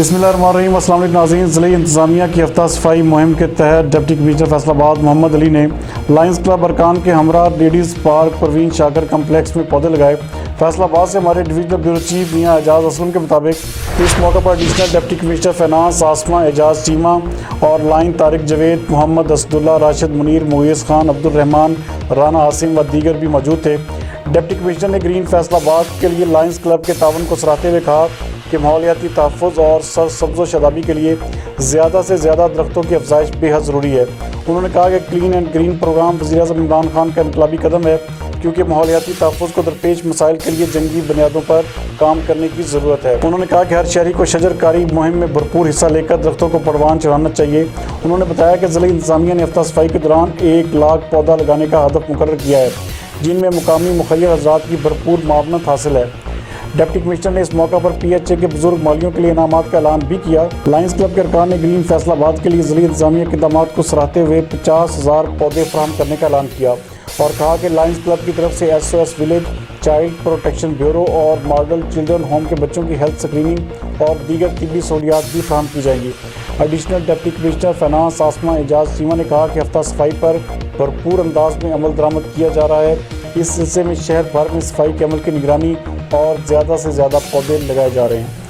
بسم اللہ الرحمن الرحیم۔ السلام علیکم ناظرین۔ ضلعی انتظامیہ کی ہفتہ صفائی مہم کے تحت ڈپٹی کمشنر فیصل آباد محمد علی نے لائنز کلب ارکان کے ہمراہ ladies park Parveen Shakir complex میں پودے لگائے۔ فیصل آباد سے ہمارے ڈویژنل بیورو چیف میاں اعجاز اسلم کے مطابق اس موقع پر additional deputy commissioner finance Asma اعجاز چیمہ اور لائن طارق جوید، محمد اسداللہ، راشد منیر، مویز خان، عبد الرحمان، رانا عاصم و دیگر بھی موجود تھے۔ ڈپٹی کمشنر نے گرین فیصل آباد کے لیے لائنز کلب کے تعاون کو سراہتے ہوئے کہا کہ ماحولیاتی تحفظ اور سرسبز و شادابی کے لیے زیادہ سے زیادہ درختوں کی افزائش بے حد ضروری ہے۔ انہوں نے کہا کہ کلین اینڈ گرین پروگرام وزیر اعظم عمران خان کا انقلابی قدم ہے، کیونکہ ماحولیاتی تحفظ کو درپیش مسائل کے لیے جنگی بنیادوں پر کام کرنے کی ضرورت ہے۔ انہوں نے کہا کہ ہر شہری کو شجر کاری مہم میں بھرپور حصہ لے کر درختوں کو پروان چڑھانا چاہیے۔ انہوں نے بتایا کہ ضلعی انتظامیہ نے ہفتہ صفائی کے دوران 1 لاکھ پودا لگانے کا ہدف مقرر کیا ہے، جن میں مقامی مخیر حضرات کی بھرپور معاونت حاصل ہے۔ ڈپٹی کمشنر نے اس موقع پر پی ایچ اے کے بزرگ مالیوں کے لیے انعامات کا اعلان بھی کیا۔ لائنز کلب کے ارکان نے گرین فیصل آباد کے لیے ضلعی انتظامیہ کے اقدامات کو سراہتے ہوئے 50,000 پودے فراہم کرنے کا اعلان کیا اور کہا کہ لائنز کلب کی طرف سے SOS village, child protection bureau اور ماڈل چلڈرن ہوم کے بچوں کی ہیلتھ اسکریننگ اور دیگر طبی سہولیات بھی فراہم کی جائیں گی۔ Additional deputy commissioner finance Asma اعجاز چیمہ نے کہا کہ ہفتہ صفائی پر بھرپور انداز میں عمل درآمد کیا جا رہا ہے۔ اس سلسلے میں شہر بھر میں صفائی کے عمل کی نگرانی اور زیادہ سے زیادہ پودے لگائے جا رہے ہیں۔